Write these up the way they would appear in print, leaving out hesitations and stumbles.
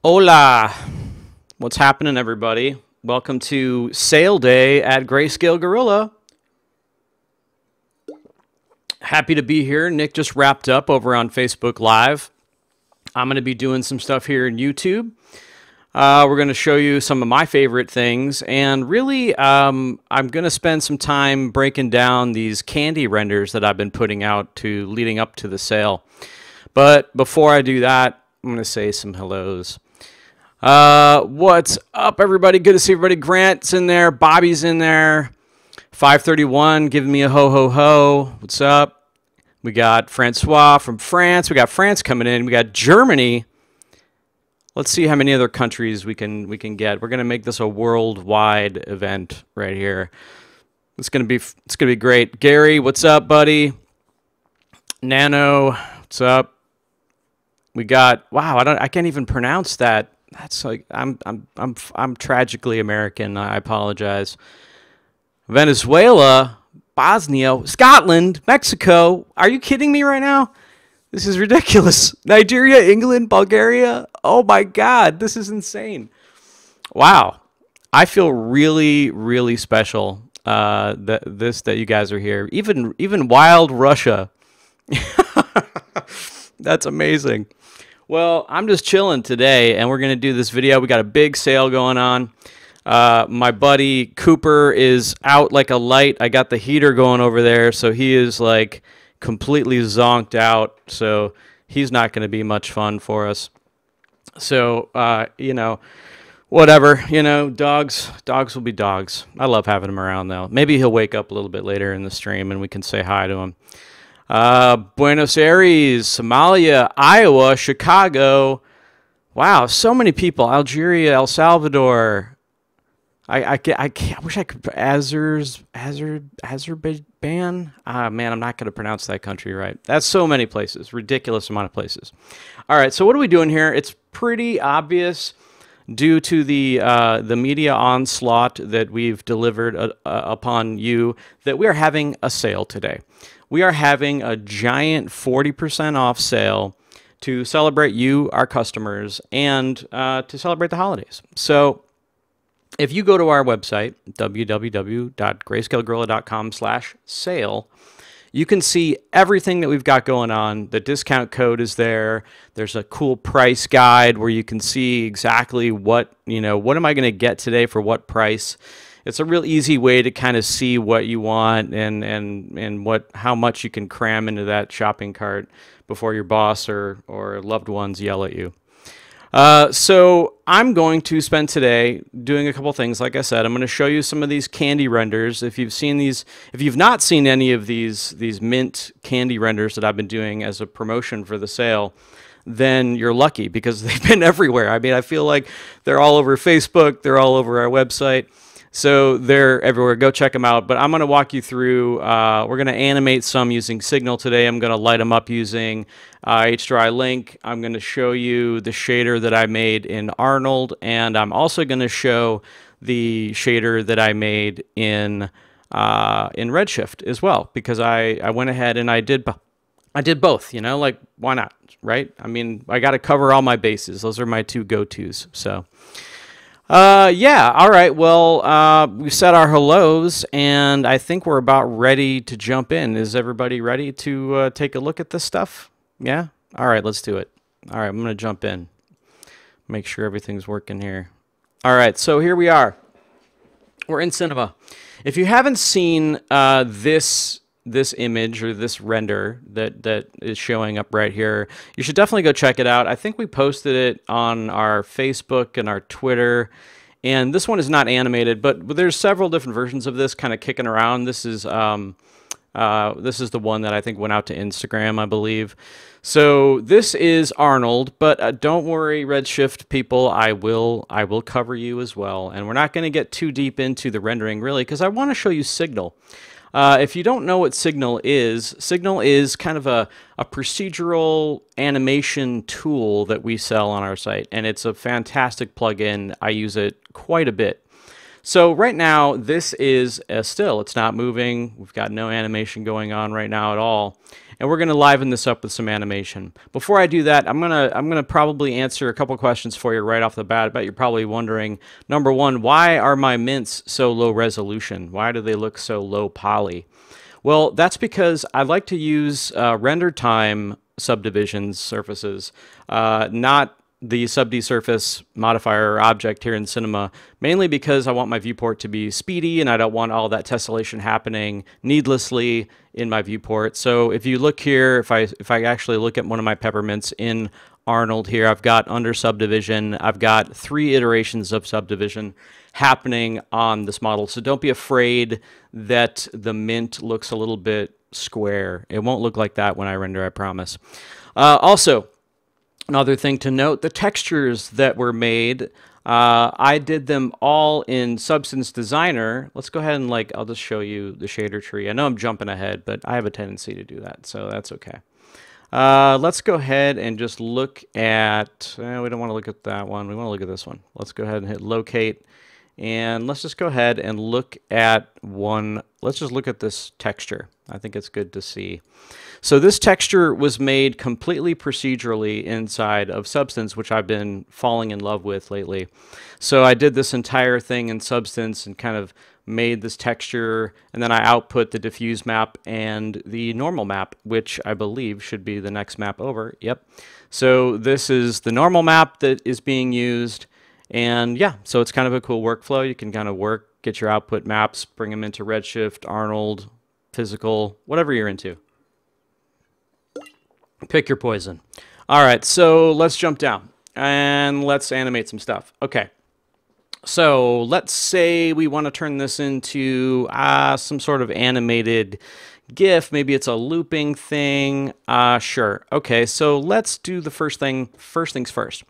Hola! What's happening, everybody? Welcome to sale day at Greyscalegorilla. Happy to be here. Nick just wrapped up over on Facebook Live. I'm going to be doing some stuff here in YouTube. We're going to show you some of my favorite things, and really, I'm going to spend some time breaking down these candy renders that I've been putting out leading up to the sale. But before I do that, I'm going to say some hellos. What's up, everybody? Good to see everybody. Grant's in there. Bobby's in there. 531 giving me a ho ho ho. What's up? We got Francois from France. We got France coming in. We got Germany. Let's see how many other countries we can get. We're gonna make this a worldwide event right here. It's gonna be great. Gary, what's up, buddy? Nano, what's up? We got I can't even pronounce that. That's like I'm tragically American. I apologize. Venezuela, Bosnia, Scotland, Mexico. Are you kidding me right now? This is ridiculous. Nigeria, England, Bulgaria. Oh my God, this is insane. Wow, I feel really, really special that you guys are here. Even wild Russia. That's amazing. Well, I'm just chilling today, and we're going to do this video. We got a big sale going on. My buddy Cooper is out like a light. I got the heater going over there, so he is like completely zonked out. So he's not going to be much fun for us. So, whatever. Dogs will be dogs. I love having him around, though. Maybe he'll wake up a little bit later in the stream, and we can say hi to him. Buenos Aires, Somalia, Iowa, Chicago. Wow, so many people. Algeria, El Salvador. I wish I could. Azerbaijan. Man, I'm not going to pronounce that country right. That's so many places. Ridiculous amount of places. All right, so what are we doing here? It's pretty obvious due to the media onslaught that we've delivered upon you that we are having a sale today. We are having a giant 40% off sale to celebrate you, our customers, and to celebrate the holidays. So if you go to our website, www.greyscalegorilla.com/sale, you can see everything that we've got going on. The discount code is there. There's a cool price guide where you can see exactly what am I going to get today for what price. It's a real easy way to kind of see what you want and how much you can cram into that shopping cart before your boss or loved ones yell at you. So I'm going to spend today doing a couple things. Like I said, I'm going to show you some of these candy renders. If you've not seen any of these mint candy renders that I've been doing as a promotion for the sale, then you're lucky because they've been everywhere. I mean, I feel like they're all over Facebook. They're all over our website. So they're everywhere. Go check them out. But I'm going to walk you through. We're going to animate some using Signal today. I'm going to light them up using HDRI Link. I'm going to show you the shader that I made in Arnold. And I'm also going to show the shader that I made in Redshift as well. Because I went ahead and I did both. Like, why not, right? I mean, I got to cover all my bases. Those are my two go-tos. So yeah, all right, well, we've said our hellos, and I think we're about ready to jump in. Is everybody ready to take a look at this stuff? Yeah? All right, let's do it. All right, I'm going to jump in. Make sure everything's working here. All right, so here we are. We're in Cinema. If you haven't seen this image or this render that is showing up right here, you should definitely go check it out. I think we posted it on our Facebook and our Twitter, and this one is not animated, but there's several different versions of this kind of kicking around. This is the one that I think went out to Instagram, I believe. So this is Arnold, but don't worry, Redshift people, I will cover you as well, and we're not going to get too deep into the rendering really because I want to show you Signal. If you don't know what Signal is kind of a procedural animation tool that we sell on our site, and it's a fantastic plugin. I use it quite a bit. So right now, this is a still. It's not moving. We've got no animation going on right now at all. and we're going to liven this up with some animation. Before I do that, I'm gonna probably answer a couple questions for you right off the bat. I bet you're probably wondering, number one, why are my mints so low resolution? Why do they look so low poly? Well, that's because I like to use render time subdivisions surfaces, not the sub-D surface modifier or object here in Cinema, mainly because I want my viewport to be speedy and I don't want all that tessellation happening needlessly in my viewport. So if you look here, if I actually look at one of my peppermints in Arnold here, I've got under subdivision, I've got 3 iterations of subdivision happening on this model. So don't be afraid that the mint looks a little bit square. It won't look like that when I render, I promise. Also, another thing to note, the textures that were made, I did them all in Substance Designer. Let's go ahead and I'll just show you the shader tree. I know I'm jumping ahead, but I have a tendency to do that, so that's okay. Let's go ahead and just look at, we don't want to look at that one. We want to look at this one. Let's go ahead and hit locate. And let's just go ahead and look at let's just look at this texture. I think it's good to see. So this texture was made completely procedurally inside of Substance, which I've been falling in love with lately. So I did this entire thing in Substance and kind of made this texture, and then I output the diffuse map and the normal map, which I believe should be the next map over. Yep. So this is the normal map that is being used. And yeah, so it's kind of a cool workflow. You can kind of get your output maps, bring them into Redshift, Arnold, physical, whatever you're into. Pick your poison. All right, so let's jump down and let's animate some stuff. Okay, so let's say we want to turn this into some sort of animated GIF. Maybe it's a looping thing. Sure. Okay, so let's do the first things first.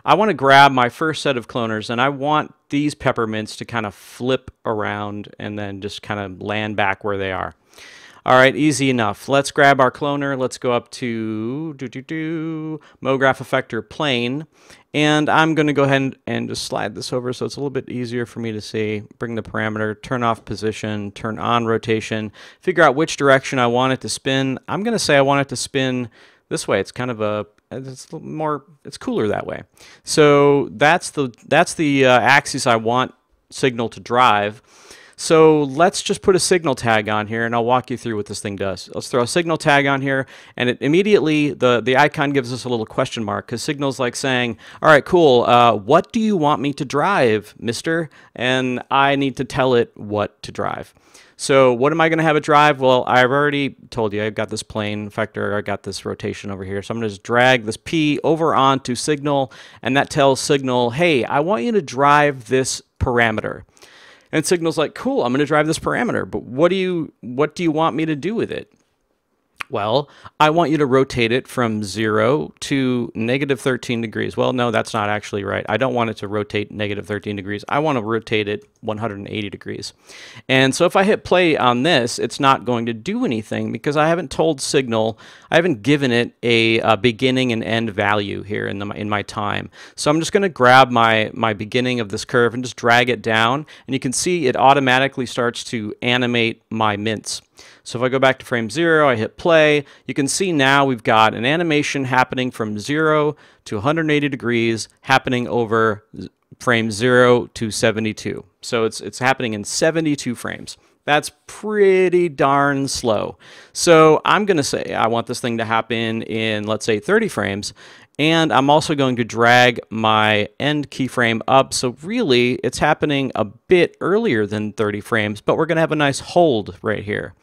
I want to grab my first set of cloners, and I want these peppermints to kind of flip around and then just kind of land back where they are. All right, easy enough. Let's grab our cloner. Let's go up to MoGraph Effector Plane, and I'm going to go ahead and just slide this over so it's a little bit easier for me to see. Bring the parameter, turn off position, turn on rotation, figure out which direction I want it to spin. I'm going to say I want it to spin this way. It's kind of it's a little more, it's cooler that way. So that's the axis I want Signal to drive. So let's just put a signal tag on here, and I'll walk you through what this thing does. Let's throw a signal tag on here, and it immediately, the icon gives us a little question mark, because signal's like saying, all right, cool, what do you want me to drive, mister? And I need to tell it what to drive. So what am I going to have it drive? Well, I've already told you I've got this plane vector, I got this rotation over here. So I'm going to just drag this P over onto Signal, and that tells Signal, hey, I want you to drive this parameter. And Signal's like, cool, I'm going to drive this parameter, but what do you want me to do with it? Well, I want you to rotate it from 0 to -13 degrees. Well, no, that's not actually right. I don't want it to rotate -13 degrees. I want to rotate it 180 degrees. And so if I hit play on this, it's not going to do anything because I haven't told Signal, I haven't given it a beginning and end value here in my time. So I'm just going to grab my beginning of this curve and just drag it down, and you can see it automatically starts to animate my mints. So if I go back to frame 0, I hit play, you can see now we've got an animation happening from 0 to 180 degrees happening over frame 0 to 72. So it's happening in 72 frames. That's pretty darn slow. So I'm going to say I want this thing to happen in, let's say, 30 frames. And I'm also going to drag my end keyframe up. So really, it's happening a bit earlier than 30 frames, but we're going to have a nice hold right here.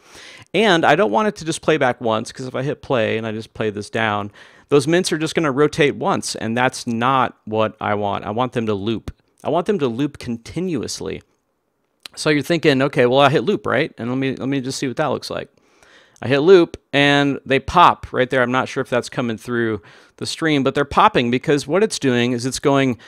And I don't want it to just play back once, because if I hit play and I just play this down, those mints are just going to rotate once, and that's not what I want. I want them to loop. I want them to loop continuously. So you're thinking, okay, well, I hit loop, right? And let me just see what that looks like. I hit loop, and they pop right there. I'm not sure if that's coming through the stream, but they're popping because what it's doing is it's going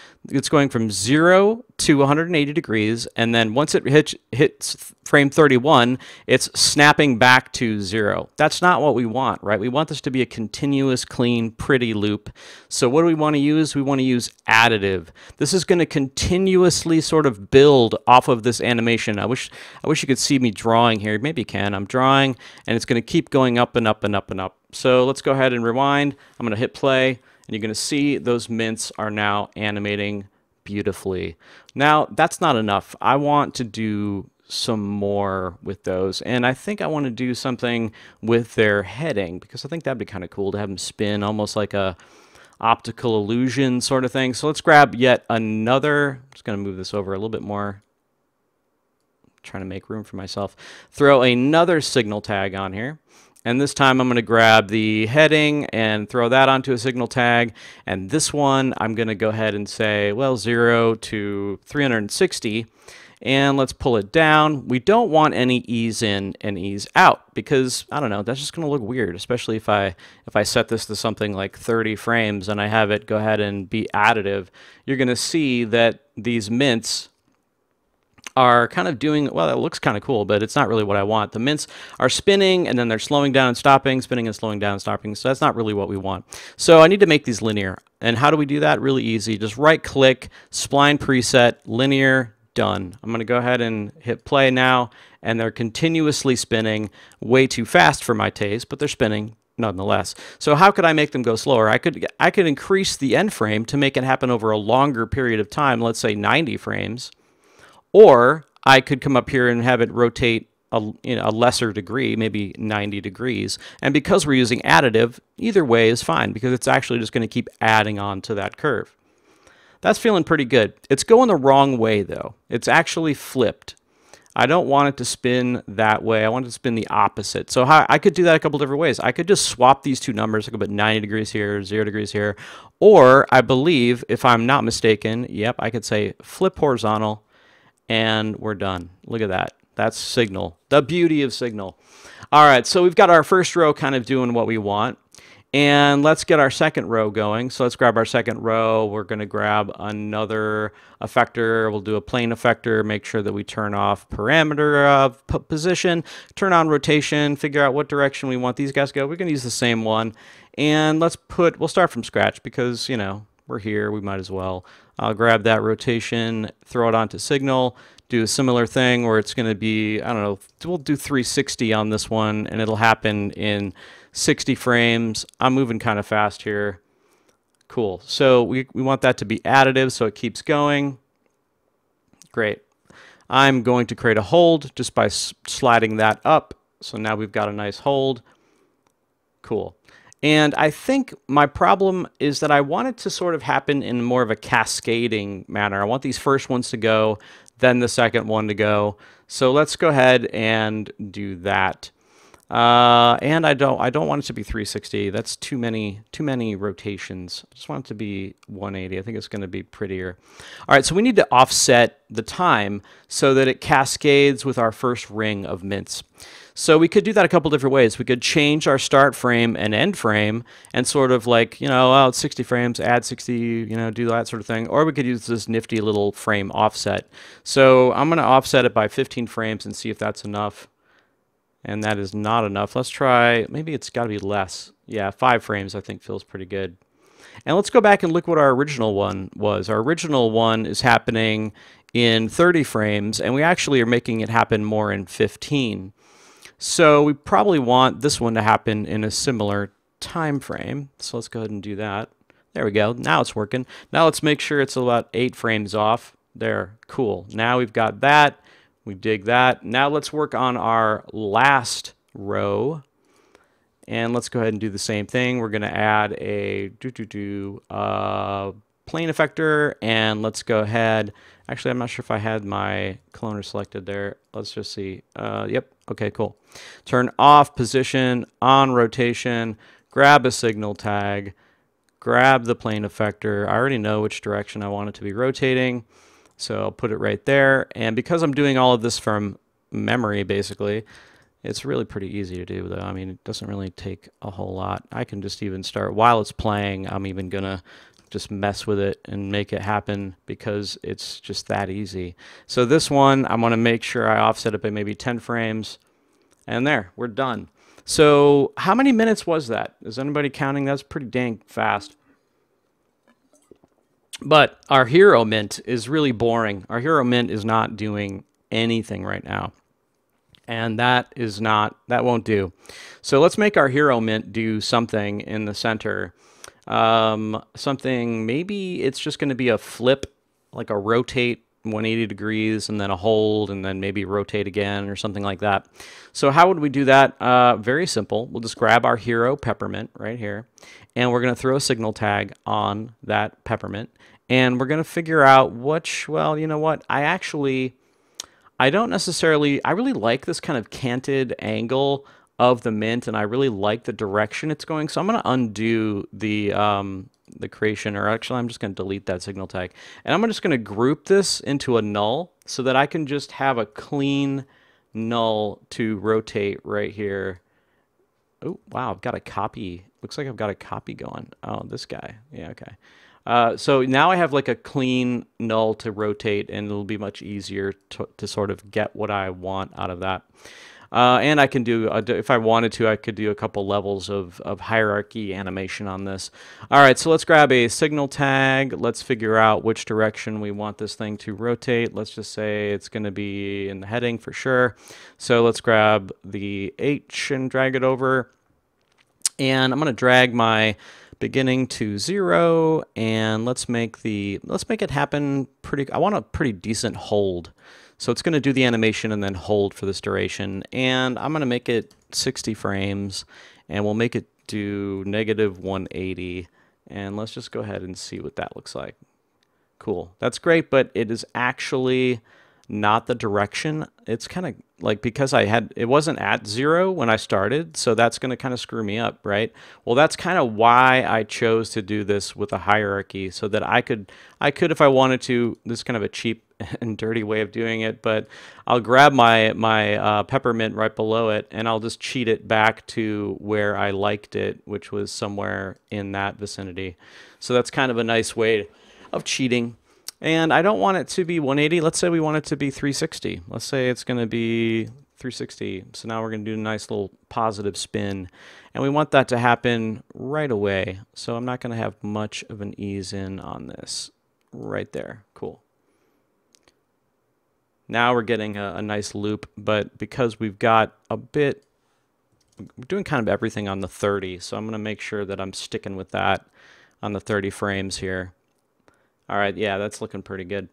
from 0 to 180 degrees, and then once it hits frame 31, it's snapping back to 0. That's not what we want, right? We want this to be a continuous, clean, pretty loop. So what do we want to use? We want to use additive. This is going to continuously sort of build off of this animation. I wish you could see me drawing here. Maybe you can. I'm drawing, and it's going to keep going up and up and up and up. So let's go ahead and rewind. I'm going to hit play, and you're going to see those mints are now animating beautifully. Now, that's not enough. I want to do some more with those, and I think I want to do something with their heading, because I think that'd be kind of cool to have them spin almost like a optical illusion sort of thing. So let's grab yet another. I'm just going to move this over a little bit more. Trying to make room for myself. Throw another signal tag on here. And this time I'm going to grab the heading and throw that onto a signal tag. And this one I'm going to go ahead and say, well, 0 to 360. And let's pull it down. We don't want any ease in and ease out, because, I don't know, that's just going to look weird, especially if I set this to something like 30 frames and I have it go ahead and be additive. You're going to see that these mints are kind of doing, well, it looks kind of cool, but it's not really what I want. The mints are spinning, and then they're slowing down and stopping, spinning and slowing down and stopping, so that's not really what we want. So I need to make these linear. And how do we do that? Really easy. Just right-click, spline preset, linear, done. I'm going to go ahead and hit play now, and they're continuously spinning, way too fast for my taste, but they're spinning nonetheless. So how could I make them go slower? I could increase the end frame to make it happen over a longer period of time, let's say 90 frames. Or I could come up here and have it rotate a lesser degree, maybe 90 degrees. And because we're using additive, either way is fine, because it's actually just going to keep adding on to that curve. That's feeling pretty good. It's going the wrong way, though. It's actually flipped. I don't want it to spin that way. I want it to spin the opposite. So I could do that a couple different ways. I could just swap these two numbers. I could put 90 degrees here, 0 degrees here. Or I believe, if I'm not mistaken, yep, I could say flip horizontal, and we're done. Look at that. That's Signal. The beauty of Signal. All right, so we've got our first row kind of doing what we want. And let's get our second row going. So let's grab our second row. We're going to grab another effector. We'll do a plane effector. Make sure that we turn off parameter of position, turn on rotation, figure out what direction we want these guys to go. We're going to use the same one. And we'll start from scratch because, you know, we're here. We might as well. I'll grab that rotation, throw it onto Signal, do a similar thing where it's going to be, I don't know, we'll do 360 on this one, and it'll happen in 60 frames. I'm moving kind of fast here. Cool. So we want that to be additive, so it keeps going. Great. I'm going to create a hold just by sliding that up. So now we've got a nice hold. Cool. And I think my problem is that I want it to sort of happen in more of a cascading manner. I want these first ones to go, then the second one to go. So let's go ahead and do that. And I don't want it to be 360. That's too many rotations. I just want it to be 180. I think it's going to be prettier. All right, so we need to offset the time so that it cascades with our first ring of mints. So we could do that a couple different ways. We could change our start frame and end frame and sort of like, you know, oh, it's 60 frames, add 60, you know, do that sort of thing. Or we could use this nifty little frame offset. So I'm going to offset it by 15 frames and see if that's enough. And that is not enough. Let's try, maybe it's got to be less. Yeah, 5 frames I think feels pretty good. And let's go back and look what our original one was. Our original one is happening in 30 frames, and we actually are making it happen more in 15. So we probably want this one to happen in a similar time frame. So let's go ahead and do that. There we go. Now it's working. Now let's make sure it's about 8 frames off. There. Cool. Now we've got that. We dig that. Now let's work on our last row. And let's go ahead and do the same thing. We're going to add a plane effector, and let's go ahead. Actually, I'm not sure if I had my cloner selected there. Let's just see. Yep. Okay, cool. Turn off position, on rotation, grab a signal tag, grab the plane effector. I already know which direction I want it to be rotating, so I'll put it right there. And because I'm doing all of this from memory, basically, it's really pretty easy to do, though. I mean, it doesn't really take a whole lot. I can just even start, while it's playing, I'm even going to just mess with it and make it happen because it's just that easy. So this one, I'm going to make sure I offset it by maybe 10 frames. And there, we're done. So how many minutes was that? Is anybody counting? That's pretty dang fast. But our hero mint is really boring. Our hero mint is not doing anything right now. and that won't do. So let's make our hero mint do something in the center. Something, maybe it's just going to be a flip, like a rotate 180 degrees and then a hold and then maybe rotate again or something like that. So how would we do that? Very simple. We'll just grab our hero peppermint right here, and we're going to throw a signal tag on that peppermint, and we're going to figure out which, well, you know what? I don't necessarily, I really like this kind of canted angle of the mint, and I really like the direction it's going. So I'm going to undo the creation, or actually I'm just going to delete that signal tag. And I'm just going to group this into a null so that I can just have a clean null to rotate right here. Oh, wow, I've got a copy. Looks like I've got a copy going. Oh, this guy. Yeah, okay. So now I have like a clean null to rotate, and it'll be much easier to sort of get what I want out of that. And I can do, if I wanted to, I could do a couple levels of hierarchy animation on this. All right, so let's grab a signal tag. Let's figure out which direction we want this thing to rotate. Let's just say it's going to be in the heading for sure. So let's grab the H and drag it over. And I'm going to drag my beginning to 0, and let's make it happen pretty. I want a pretty decent hold. So it's going to do the animation and then hold for this duration. And I'm going to make it 60 frames, and we'll make it do -180. And let's just go ahead and see what that looks like. Cool. That's great, but it is actually not the direction. It's kind of like, because it wasn't at 0 when I started, so that's going to kind of screw me up, right? Well, that's kind of why I chose to do this with a hierarchy, so that I could if I wanted to. This is kind of a cheap and dirty way of doing it, but I'll grab my peppermint right below it, and I'll just cheat it back to where I liked it, which was somewhere in that vicinity. So that's kind of a nice way of cheating. And I don't want it to be 180. Let's say we want it to be 360. Let's say it's going to be 360. So now we're going to do a nice little positive spin. And we want that to happen right away. So I'm not going to have much of an ease in on this. Right there. Cool. Now we're getting a nice loop, but because we've got we're doing kind of everything on the 30. So I'm going to make sure that I'm sticking with that on the 30 frames here. All right, yeah, that's looking pretty good.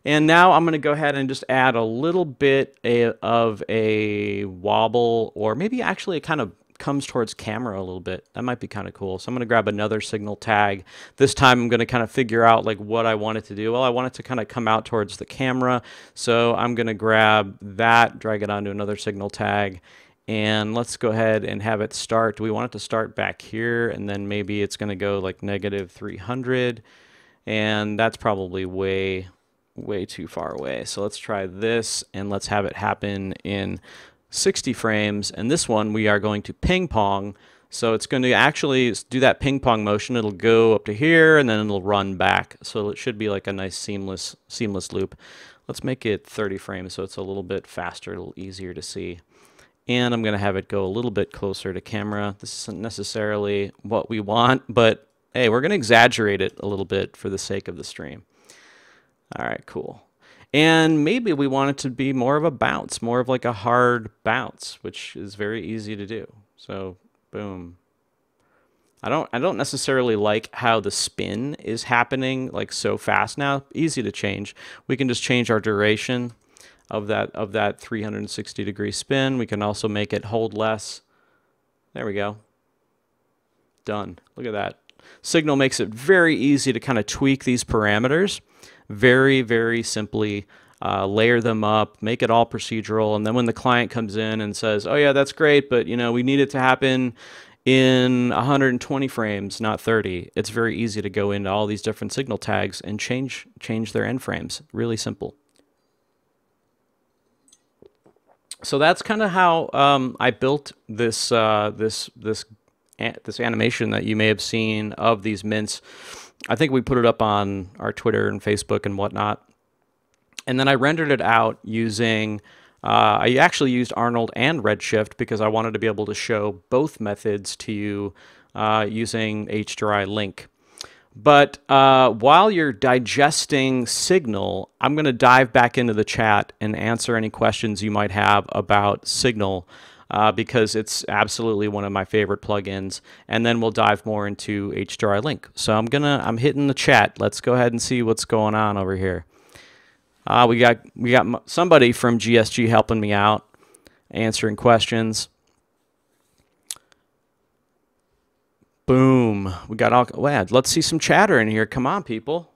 And now I'm going to go ahead and just add a little bit of a wobble, or maybe actually it kind of comes towards camera a little bit. That might be kind of cool. So I'm going to grab another signal tag. This time I'm going to kind of figure out like what I want it to do. Well, I want it to kind of come out towards the camera. So I'm going to grab that, drag it onto another signal tag, and let's go ahead and have it start. Do we want it to start back here? And then maybe it's going to go like -300. And that's probably way too far away. So let's try this, and let's have it happen in 60 frames. And this one we are going to ping pong. So it's going to actually do that ping pong motion. It'll go up to here, and then it'll run back. So it should be like a nice seamless loop. Let's make it 30 frames so it's a little bit faster, a little easier to see. And I'm going to have it go a little bit closer to camera. This isn't necessarily what we want, but hey, we're going to exaggerate it a little bit for the sake of the stream. All right, cool. And maybe we want it to be more of a bounce, more of like a hard bounce, which is very easy to do. So, boom. I don't necessarily like how the spin is happening like so fast now. Easy to change. We can just change our duration of that 360-degree spin. We can also make it hold less. There we go. Done. Look at that. Signal makes it very easy to kind of tweak these parameters, very simply layer them up, make it all procedural, and then when the client comes in and says, oh yeah, that's great, but you know, we need it to happen in 120 frames, not 30, it's very easy to go into all these different signal tags and change their end frames. Really simple. So that's kind of how I built this this animation that you may have seen of these mints. I think we put it up on our Twitter and Facebook and whatnot. And then I rendered it out using, I actually used Arnold and Redshift because I wanted to be able to show both methods to you using HDRI Link. But while you're digesting Signal, I'm going to dive back into the chat and answer any questions you might have about Signal because it's absolutely one of my favorite plugins. And then we'll dive more into HDRI Link. So I'm hitting the chat. Let's go ahead and see what's going on over here. We got somebody from GSG helping me out, answering questions. Boom. We got all. Wow, let's see some chatter in here. Come on, people.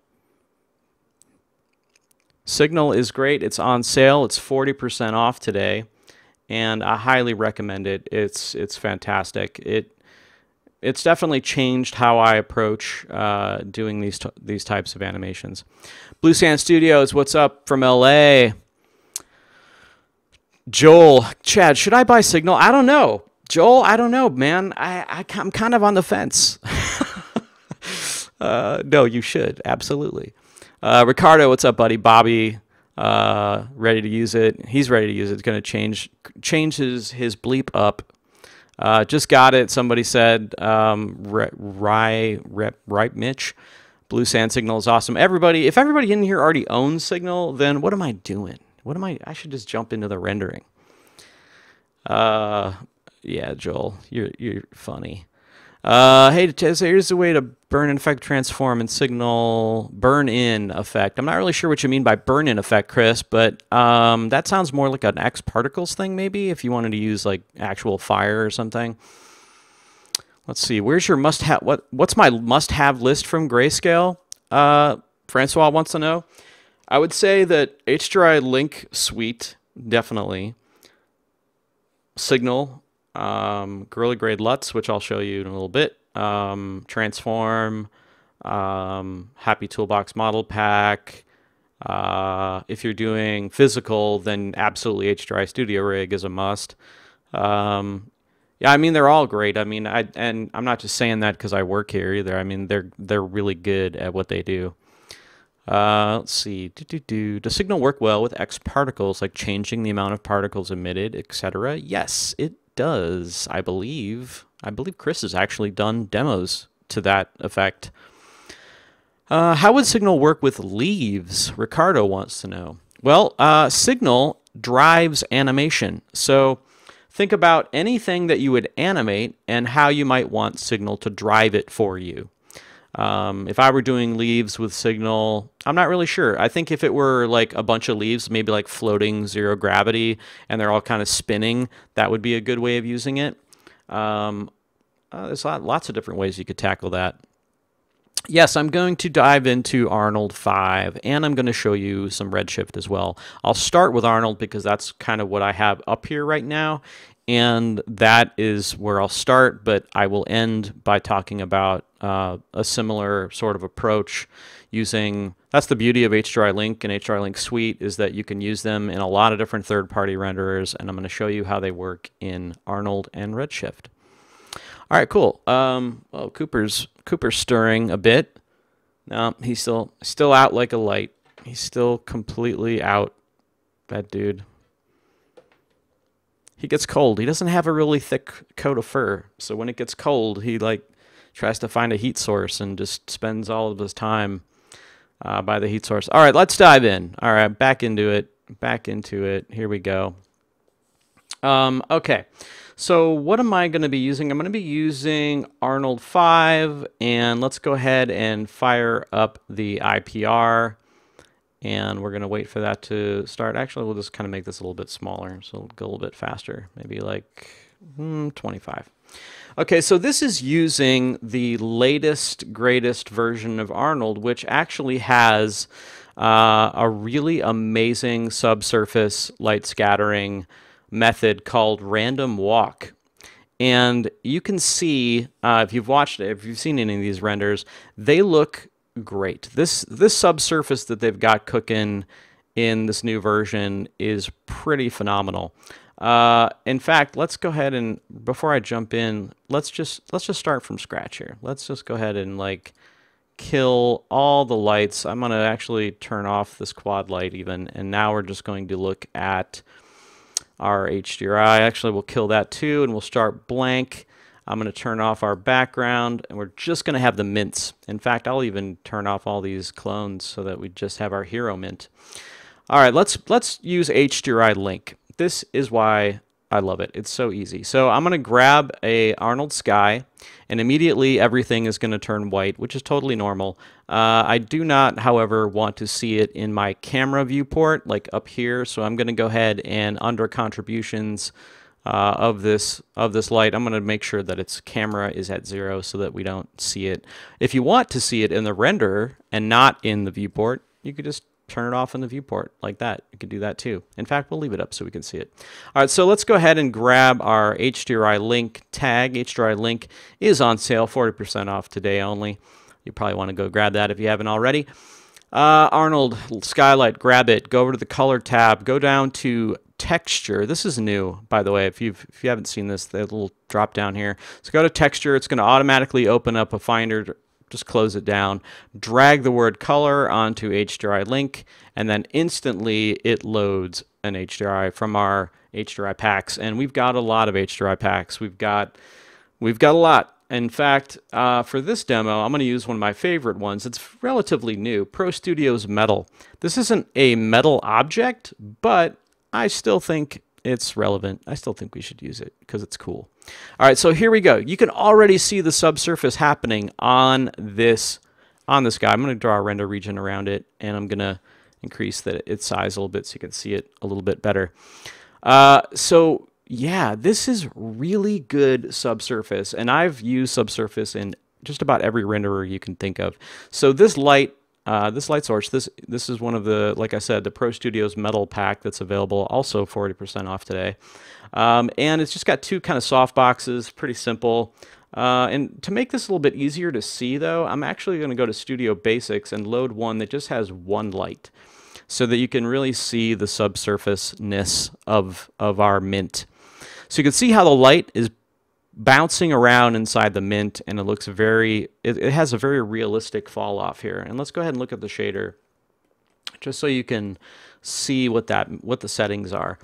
Signal is great. It's on sale. It's 40% off today, and I highly recommend it. It's fantastic. It's definitely changed how I approach doing these types of animations. Blue Sand Studios, what's up from LA? Joel, Chad, should I buy Signal? I don't know. Joel, I don't know, man. I'm kind of on the fence. No, you should. Absolutely. Ricardo, what's up, buddy? Bobby, ready to use it. He's ready to use it. It's going to change his bleep up. Just got it. Somebody said, right, Mitch. Blue Sand Signal is awesome. If everybody in here already owns Signal, then what am I doing? I should just jump into the rendering. Yeah, Joel, you're funny. Hey, here's the way to burn in effect, transform, and Signal burn in effect. I'm not really sure what you mean by burn in effect, Chris, but that sounds more like an X particles thing, maybe, if you wanted to use like actual fire or something. Let's see. Where's your must-have? What's my must-have list from Grayscale? Francois wants to know. I would say that HDRI Link suite, definitely. Signal. Gorilla Grade LUTs, which I'll show you in a little bit. Transform. Happy Toolbox Model Pack. If you're doing physical, then absolutely HDRI Studio Rig is a must. Yeah, I mean, they're all great. I mean, and I'm not just saying that because I work here either. I mean, they're really good at what they do. Let's see. Does Signal work well with X particles, like changing the amount of particles emitted, etc.? Yes, it does, I believe. I believe Chris has actually done demos to that effect. How would Signal work with leaves? Ricardo wants to know. Well, Signal drives animation. So think about anything that you would animate and how you might want Signal to drive it for you. If I were doing leaves with Signal, I'm not really sure. I think if it were like a bunch of leaves, maybe like floating zero gravity, and they're all kind of spinning, that would be a good way of using it. There's lots of different ways you could tackle that. Yes, I'm going to dive into Arnold 5, and I'm going to show you some Redshift as well. I'll start with Arnold because that's kind of what I have up here right now, and that is where I'll start, but I will end by talking about a similar sort of approach using, that's the beauty of HDRI Link and HDRI Link Suite, is that you can use them in a lot of different third-party renderers, and I'm going to show you how they work in Arnold and Redshift. All right, cool. Well, Cooper's stirring a bit. No, he's still out like a light. He's still completely out, that dude. He gets cold. He doesn't have a really thick coat of fur, so when it gets cold, he like tries to find a heat source and just spends all of his time by the heat source. All right, let's dive in. All right, back into it. Back into it. Here we go. Okay. So what am I going to be using? I'm going to be using Arnold 5, and let's go ahead and fire up the IPR, and we're going to wait for that to start. Actually, we'll just kind of make this a little bit smaller, so it'll go a little bit faster, maybe like 25. Okay, so this is using the latest, greatest version of Arnold, which actually has a really amazing subsurface light scattering method called random walk. And you can see, if you've watched it, if you've seen any of these renders, they look great. This subsurface that they've got cooking in this new version is pretty phenomenal. In fact, let's go ahead and, before I jump in, let's just start from scratch here. Let's just go ahead and like kill all the lights. I'm going to actually turn off this quad light even, and now we're just going to look at our HDRI. Actually, we'll kill that too, and we'll start blank. I'm going to turn off our background, and we're just going to have the mints. In fact, I'll even turn off all these clones so that we just have our hero mint. All right, let's use HDRI Link. This is why I love it. It's so easy. So I'm going to grab a Arnold sky, and immediately everything is going to turn white, which is totally normal. I do not, however, want to see it in my camera viewport, like up here. So I'm going to go ahead and under contributions of this light, I'm going to make sure that its camera is at 0 so that we don't see it. If you want to see it in the renderer and not in the viewport, you could just turn it off in the viewport like that. You could do that too. In fact, we'll leave it up so we can see it. All right, so let's go ahead and grab our HDRI Link tag. HDRI Link is on sale, 40% off today only. You probably want to go grab that if you haven't already. Arnold skylight, grab it. Go over to the color tab. Go down to texture. This is new, by the way. If you haven't seen this, the little drop down here. So go to texture. It's going to automatically open up a finder. Just close it down, drag the word color onto HDRI Link, and then instantly it loads an HDRI from our HDRI packs. And we've got a lot of HDRI packs. We've got a lot. In fact, for this demo, I'm going to use one of my favorite ones. It's relatively new, Pro Studios Metal. This isn't a metal object, but I still think it's relevant. I still think we should use it because it's cool. All right, so here we go. You can already see the subsurface happening on this guy. I'm going to draw a render region around it, and I'm going to increase its size a little bit so you can see it a little bit better. So yeah, this is really good subsurface, and I've used subsurface in just about every renderer you can think of. So this light source, this is one of the, like I said, the Pro Studios Metal pack that's available, also 40% off today. And it's just got two kind of soft boxes, pretty simple. And to make this a little bit easier to see, though, I'm actually going to go to Studio Basics and load one that just has one light so that you can really see the subsurface-ness of our mint. So you can see how the light is bouncing around inside the mint, and it looks it has a very realistic fall off here. And let's go ahead and look at the shader just so you can see what the settings are.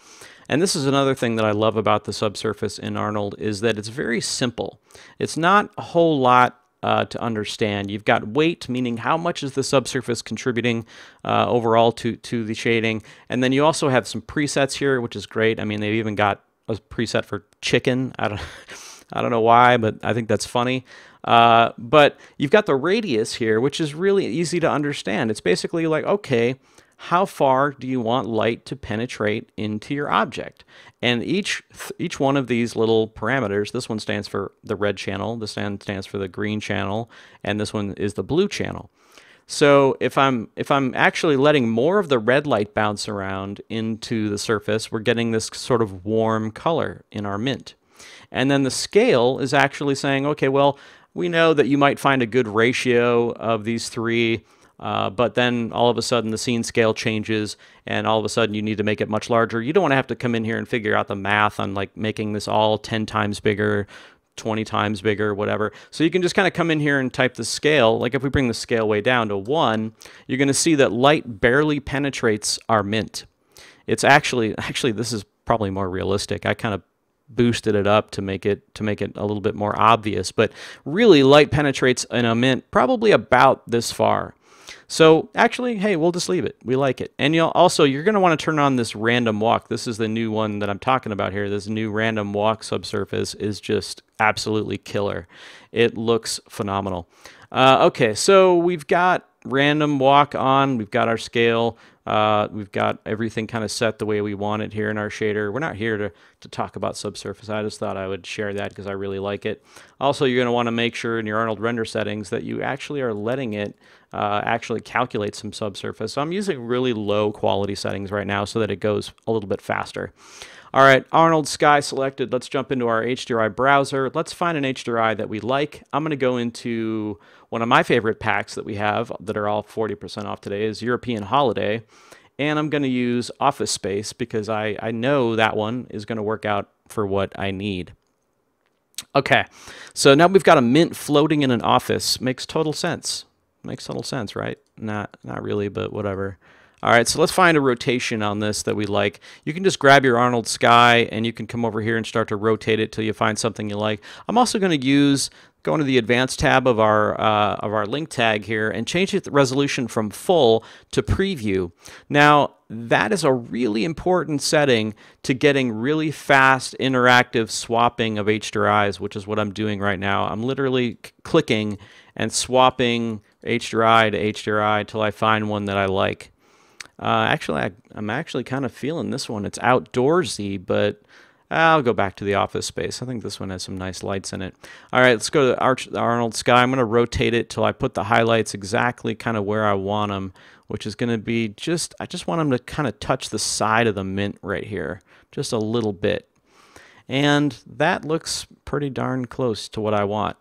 And this is another thing that I love about the subsurface in Arnold, is that it's very simple. It's not a whole lot to understand. You've got weight, meaning how much is the subsurface contributing overall to the shading. And then you also have some presets here, which is great. I mean, they've even got a preset for chicken. I don't know why, but I think that's funny. But you've got the radius here, which is really easy to understand. It's basically like, okay, how far do you want light to penetrate into your object? And each one of these little parameters, this one stands for the red channel, this one stands for the green channel, and this one is the blue channel. So if I'm actually letting more of the red light bounce around into the surface, we're getting this sort of warm color in our mint. And then the scale is actually saying, okay, well, we know that you might find a good ratio of these three, but then all of a sudden the scene scale changes, and all of a sudden you need to make it much larger. You don't want to have to come in here and figure out the math on like making this all 10 times bigger, 20 times bigger, whatever. So you can just kind of come in here and type the scale. Like if we bring the scale way down to 1, you're going to see that light barely penetrates our mint. It's actually this is probably more realistic. I kind of boosted it up to make it a little bit more obvious, but really light penetrates in a mint probably about this far. So actually, hey, we'll just leave it. We like it. And you're going to want to turn on this random walk. This is the new one that I'm talking about here. This new random walk subsurface is just absolutely killer. It looks phenomenal. Okay, so we've got random walk on. We've got our scale. We've got everything kind of set the way we want it here in our shader. We're not here to talk about subsurface. I just thought I would share that because I really like it. Also, you're going to want to make sure in your Arnold render settings that you actually are letting it actually calculate some subsurface. So I'm using really low quality settings right now so that it goes a little bit faster. All right, Arnold Sky selected. Let's jump into our HDRI browser. Let's find an HDRI that we like. I'm going to go into one of my favorite packs that we have that are all 40% off today is European Holiday. And I'm going to use Office Space because I know that one is going to work out for what I need. Okay, so now we've got a mint floating in an office. Makes total sense. Makes total sense, right? Not really, but whatever. All right, so let's find a rotation on this that we like. You can just grab your Arnold Sky and you can come over here and start to rotate it till you find something you like. I'm also going to go into the advanced tab of our link tag here and change the resolution from full to preview. Now, that is a really important setting to getting really fast interactive swapping of HDRIs, which is what I'm doing right now. I'm literally clicking and swapping HDRI to HDRI till I find one that I like. Actually, I'm actually kind of feeling this one. It's outdoorsy, but I'll go back to the office space. I think this one has some nice lights in it. All right, let's go to the Arnold Sky. I'm going to rotate it till I put the highlights exactly kind of where I want them, which is going to be I just want them to kind of touch the side of the mint right here, just a little bit. And that looks pretty darn close to what I want.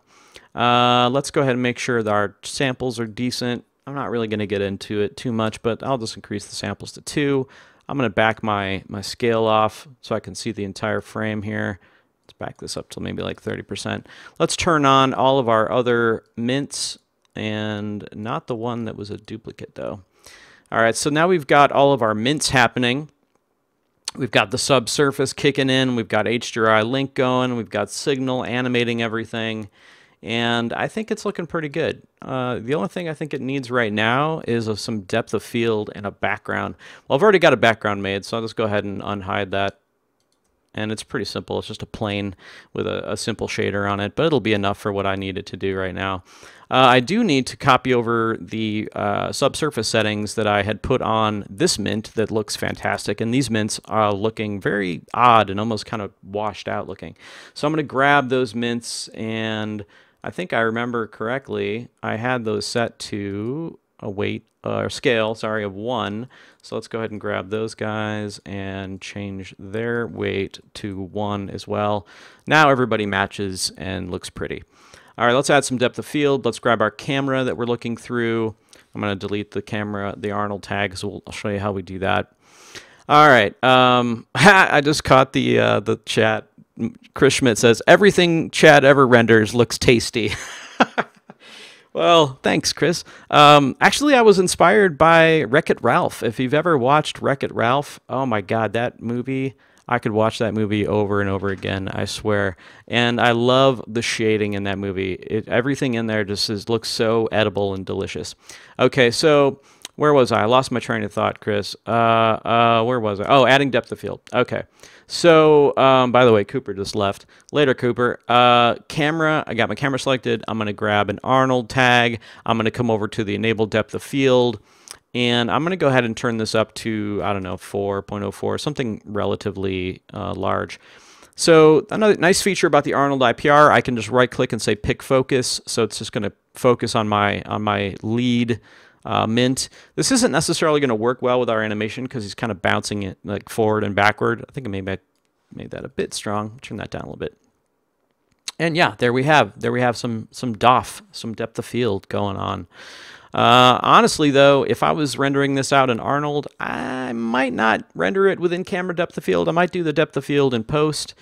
Let's go ahead and make sure that our samples are decent. I'm not really going to get into it too much, but I'll just increase the samples to 2. I'm going to back my scale off so I can see the entire frame here. Let's back this up to maybe like 30%. Let's turn on all of our other mints, and not the one that was a duplicate though. All right, so now we've got all of our mints happening. We've got the subsurface kicking in. We've got HDRI Link going. We've got Signal animating everything. And I think it's looking pretty good. The only thing I think it needs right now is some depth of field and a background. Well, I've already got a background made, so I'll just go ahead and unhide that. And it's pretty simple. It's just a plane with a simple shader on it, but it'll be enough for what I need it to do right now. I do need to copy over the subsurface settings that I had put on this mint that looks fantastic, and these mints are looking very odd and almost kind of washed out looking. So I'm going to grab those mints, and I think I remember correctly, I had those set to a weight or scale, sorry, of 1. So let's go ahead and grab those guys and change their weight to 1 as well. Now everybody matches and looks pretty. All right, let's add some depth of field. Let's grab our camera that we're looking through. I'm going to delete the camera, the Arnold tag, so I'll show you how we do that. All right, I just caught the chat. Chris Schmidt says, everything Chad ever renders looks tasty. Well, thanks, Chris. Actually, I was inspired by Wreck-It Ralph. If you've ever watched Wreck-It Ralph, oh my God, that movie, I could watch that movie over and over again, I swear. And I love the shading in that movie. Everything in there just looks so edible and delicious. Okay, so where was I lost my train of thought, Chris. Where was I? Oh, adding depth of field. Okay. So, by the way, Cooper just left. Later, Cooper. Camera, I got my camera selected. I'm going to grab an Arnold tag. I'm going to come over to the enable depth of field. And I'm going to go ahead and turn this up to, I don't know, 4.04, something relatively large. So another nice feature about the Arnold IPR, I can just right-click and say Pick Focus. So it's just going to focus on my lead mint. This isn't necessarily going to work well with our animation because he's kind of bouncing it like forward and backward. I think maybe I made that a bit strong. Turn that down a little bit. And yeah, there we have some DOF, some depth of field going on. Honestly, though, if I was rendering this out in Arnold, I might not render it within camera depth of field. I might do the depth of field in post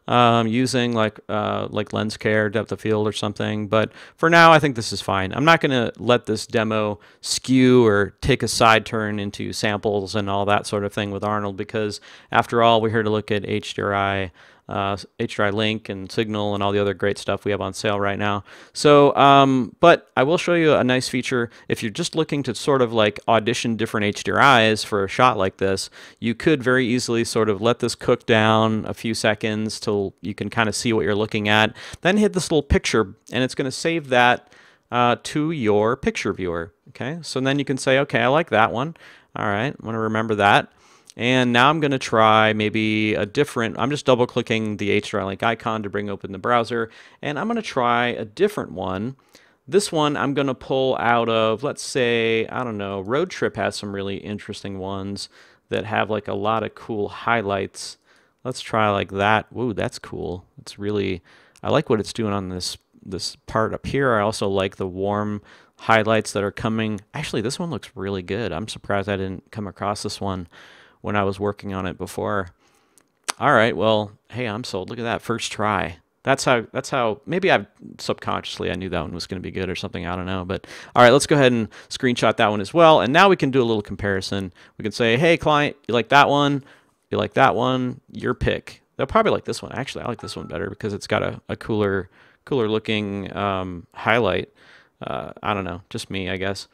using like lens care depth of field or something. But for now, I think this is fine. I'm not going to let this demo skew or take a side turn into samples and all that sort of thing with Arnold because, after all, we're here to look at HDRI Link and Signal and all the other great stuff we have on sale right now. So, but I will show you a nice feature. If you're just looking to sort of like audition different HDRIs for a shot like this, you could very easily sort of let this cook down a few seconds till you can kind of see what you're looking at. Then hit this little picture, and it's going to save that to your picture viewer. Okay, so then you can say, okay, I like that one. All right, I want to remember that. And now I'm going to try maybe a different, I'm just double clicking the HDRI Link icon to bring open the browser, and I'm going to try a different one. This one I'm going to pull out of, let's say, I don't know, Road Trip has some really interesting ones that have like a lot of cool highlights. Let's try like that. Woo, that's cool. It's really, I like what it's doing on this part up here. I also like the warm highlights that are coming. Actually, this one looks really good. I'm surprised I didn't come across this one when I was working on it before. All right, well, hey, I'm sold. Look at that, first try. That's how, maybe I subconsciously I knew that one was going to be good or something. I don't know. But all right, let's go ahead and screenshot that one as well. And now we can do a little comparison. We can say, hey, client, you like that one? You like that one? Your pick. They'll probably like this one. Actually, I like this one better because it's got a cooler looking highlight. I don't know, just me, I guess.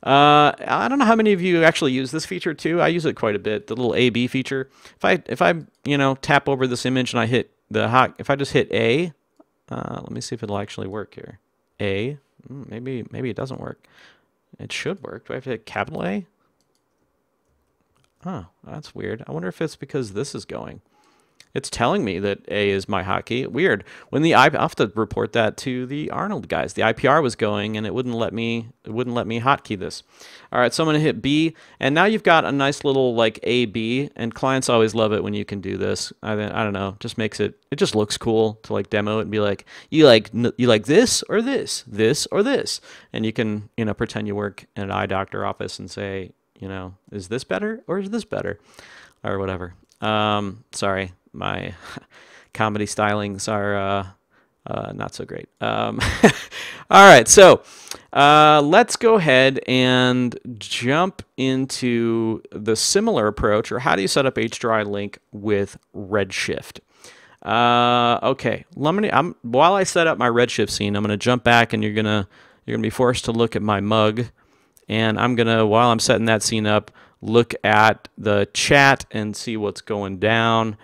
I don't know how many of you actually use this feature too. I use it quite a bit, the little A/B feature. If I tap over this image and I hit if I just hit A, let me see if it'll actually work here. A, maybe it doesn't work. It should work. Do I have to hit capital A? Oh, that's weird. I wonder if it's because this is going. It's telling me that A is my hotkey. Weird. When I'll have to report that to the Arnold guys. The IPR was going and it wouldn't let me hotkey this. All right, so I'm going to hit B, and now you've got a nice little like A/B, and clients always love it when you can do this. I don't know, just makes it just looks cool to like demo it and be like, you like this or this, this or this, and you can pretend you work in an eye doctor office and say, is this better or is this better, or whatever. Sorry. My comedy stylings are not so great. All right, so let's go ahead and jump into the similar approach, or how do you set up HDRI Link with Redshift? Okay, while I set up my Redshift scene, I'm gonna jump back, and you're gonna be forced to look at my mug, and I'm gonna, while I'm setting that scene up, look at the chat and see what's going down.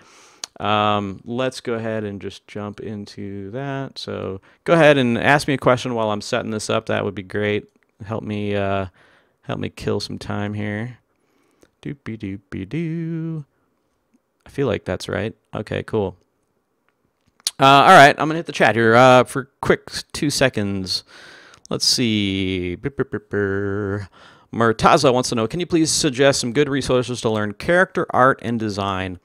Let's go ahead and just jump into that. So go ahead and ask me a question while I'm setting this up. That would be great. Help me kill some time here. Doopy doopy doo. I feel like that's right. Okay, cool. All right, I'm gonna hit the chat here for a quick 2 seconds. Let's see. Murtaza wants to know, can you please suggest some good resources to learn character art and design?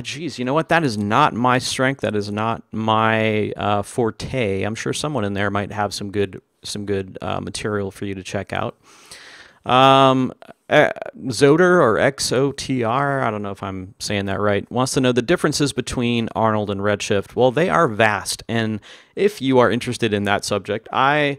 Geez, you know what? That is not my strength. That is not my forte. I'm sure someone in there might have some good material for you to check out. Zoder or XOTR, I don't know if I'm saying that right, wants to know the differences between Arnold and Redshift. Well, they are vast, and if you are interested in that subject, I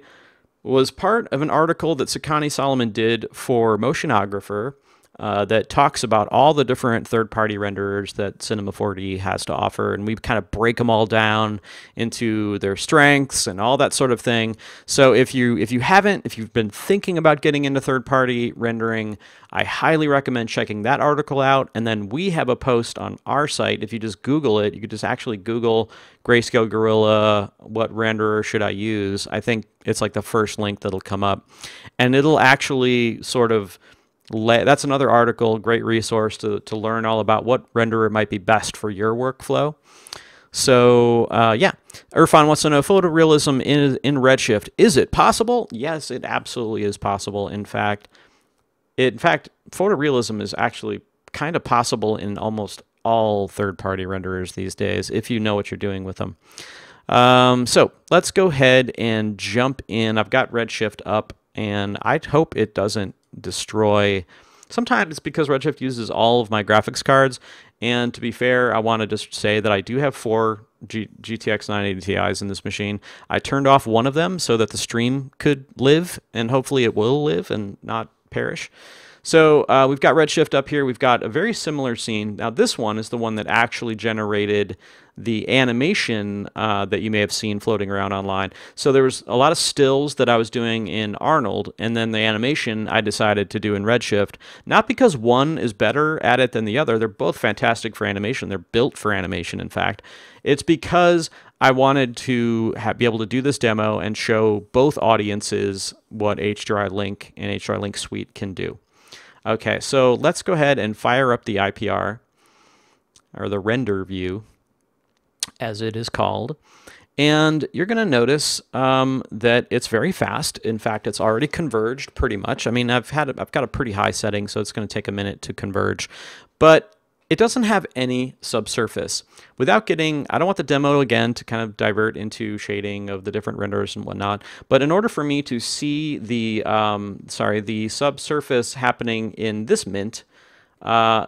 was part of an article that Sakani Solomon did for Motionographer that talks about all the different third-party renderers that Cinema 4D has to offer, and we kind of break them all down into their strengths and all that sort of thing. So if you've been thinking about getting into third-party rendering, I highly recommend checking that article out. And then we have a post on our site. If you just Google it, you could just actually Google Greyscalegorilla, what renderer should I use? I think it's like the first link that'll come up, and it'll actually sort of that's another article, great resource to learn all about what renderer might be best for your workflow. So yeah, Irfan wants to know, photorealism in Redshift, is it possible? Yes, it absolutely is possible. In fact, photorealism is actually kind of possible in almost all third-party renderers these days if you know what you're doing with them. So let's go ahead and jump in. I've got Redshift up, and I hope it doesn't destroy. Sometimes it's because Redshift uses all of my graphics cards, and to be fair, I want to just say that I do have 4 GTX 980 Ti's in this machine. I turned off one of them so that the stream could live, and hopefully it will live and not perish. So we've got Redshift up here. We've got a very similar scene. Now this one is the one that actually generated the animation that you may have seen floating around online. So there was a lot of stills that I was doing in Arnold, and then the animation I decided to do in Redshift. Not because one is better at it than the other. They're both fantastic for animation. They're built for animation, in fact. It's because I wanted to be able to do this demo and show both audiences what HDRI Link and HDRI Link Suite can do. Okay, so let's go ahead and fire up the IPR, or the render view, as it is called. And you're going to notice that it's very fast. In fact, it's already converged pretty much. I mean, I've got a pretty high setting, so it's going to take a minute to converge. But it doesn't have any subsurface. Without getting, I don't want the demo again to kind of divert into shading of the different renders and whatnot, but in order for me to see the, the subsurface happening in this mint,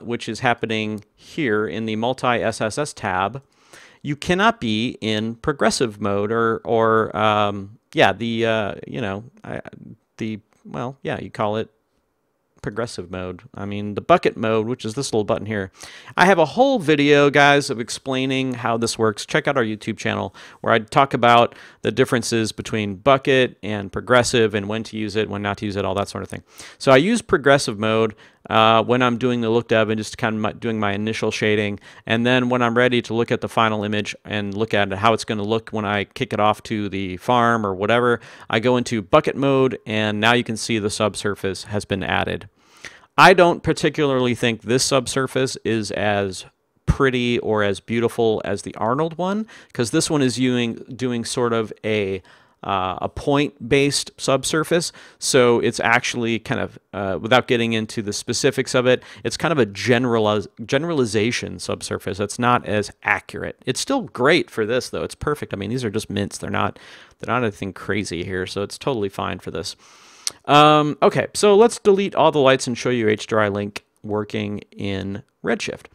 which is happening here in the multi-SSS tab, you cannot be in progressive mode or yeah, the you know, well, yeah, you call it progressive mode. I mean, the bucket mode, which is this little button here. I have a whole video, guys, of explaining how this works. Check out our YouTube channel where I talk about the differences between bucket and progressive and when to use it, when not to use it, all that sort of thing. So I use progressive mode when I'm doing the look dev and just kind of doing my initial shading. And then when I'm ready to look at the final image and look at how it's going to look when I kick it off to the farm or whatever, I go into bucket mode, and now you can see the subsurface has been added. I don't particularly think this subsurface is as pretty or as beautiful as the Arnold one, because this one is doing sort of a point-based subsurface. So it's actually kind of, without getting into the specifics of it, it's kind of a generalization subsurface. It's not as accurate. It's still great for this, though. It's perfect. I mean, these are just mints. They're not anything crazy here, so it's totally fine for this. Okay, so let's delete all the lights and show you HDRI Link working in Redshift.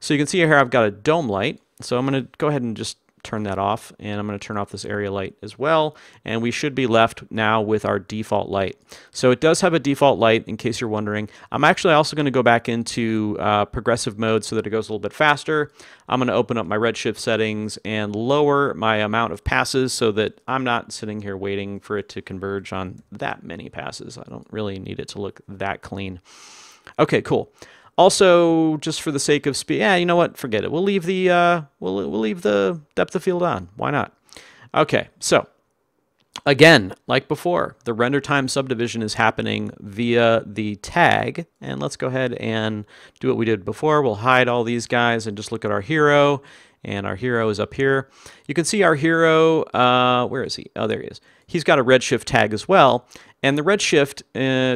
So you can see here I've got a dome light. So I'm going to go ahead and just turn that off, and I'm going to turn off this area light as well, and we should be left now with our default light. So it does have a default light, in case you're wondering. I'm actually also going to go back into progressive mode so that it goes a little bit faster. I'm going to open up my Redshift settings and lower my amount of passes so that I'm not sitting here waiting for it to converge on that many passes. I don't really need it to look that clean. Okay, cool. Also, just for the sake of speed, yeah, you know what? Forget it. We'll leave the we'll leave the depth of field on. Why not? Okay, so again, like before, the render time subdivision is happening via the tag, and let's go ahead and do what we did before. We'll hide all these guys and just look at our hero, and our hero is up here. You can see our hero. Where is he? Oh, there he is. He's got a Redshift tag as well. And the Redshift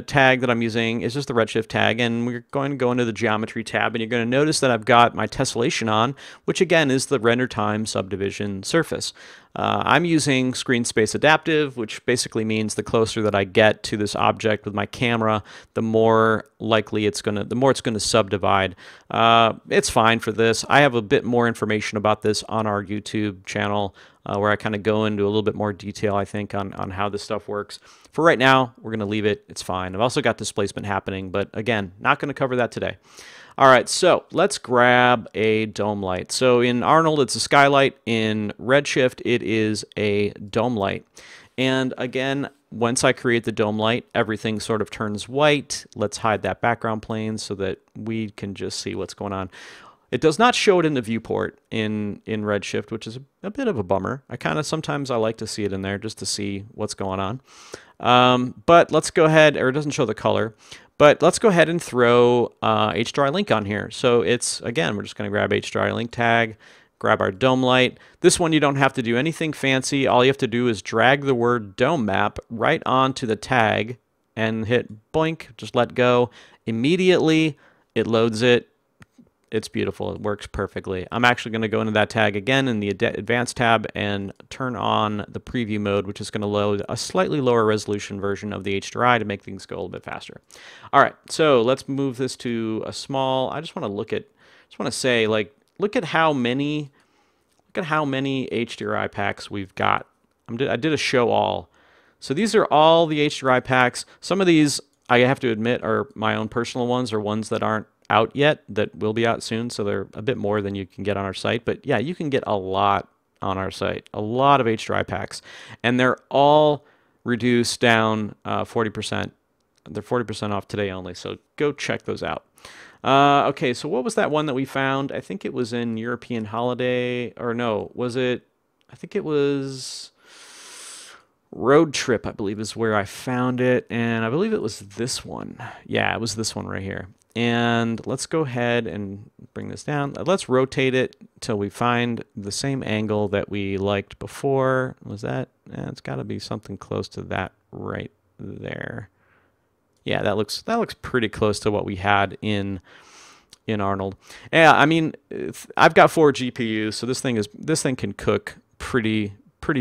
tag that I'm using is just the Redshift tag, and we're going to go into the Geometry tab, and you're going to notice that I've got my tessellation on, which again is the render time subdivision surface. I'm using screen space adaptive, which basically means the closer that I get to this object with my camera, the more likely it's going to, the more it's going to subdivide. It's fine for this. I have a bit more information about this on our YouTube channel, where I kind of go into a little bit more detail, I think, on how this stuff works. For right now, we're going to leave it. It's fine. I've also got displacement happening, but again, not going to cover that today. All right, so let's grab a dome light. So in Arnold, it's a skylight. In Redshift, it is a dome light. And again, once I create the dome light, everything sort of turns white. Let's hide that background plane so that we can just see what's going on. It does not show it in the viewport in Redshift, which is a bit of a bummer. Sometimes I like to see it in there just to see what's going on. But let's go ahead, or it doesn't show the color, but let's go ahead and throw HDRI Link on here. So it's, again, we're just going to grab HDRI Link tag, grab our dome light. This one you don't have to do anything fancy. All you have to do is drag the word dome map right onto the tag and hit boink, just let go. Immediately it loads it. It's beautiful. It works perfectly. I'm actually going to go into that tag again in the Advanced tab and turn on the preview mode, which is going to load a slightly lower resolution version of the HDRI to make things go a little bit faster. All right, so let's move this to a small. I just want to look at. Just want to say, like, look at how many HDRI packs we've got. I did a show all. So these are all the HDRI packs. Some of these, I have to admit, are my own personal ones, or ones that aren't out yet, that will be out soon, so they're a bit more than you can get on our site. But yeah, you can get a lot on our site, a lot of HDRI packs, and they're all reduced down 40%. They're 40% off today only, so go check those out. Okay, so what was that one that we found? I think it was in European Holiday, or no, was it? I think it was Road Trip, I believe, is where I found it, and I believe it was this one. Yeah, it was this one right here. And let's go ahead and bring this down. Let's rotate it till we find the same angle that we liked before. Was that? It's got to be something close to that right there. Yeah, that looks pretty close to what we had in Arnold. Yeah, I mean, I've got 4 GPUs, so this thing can cook pretty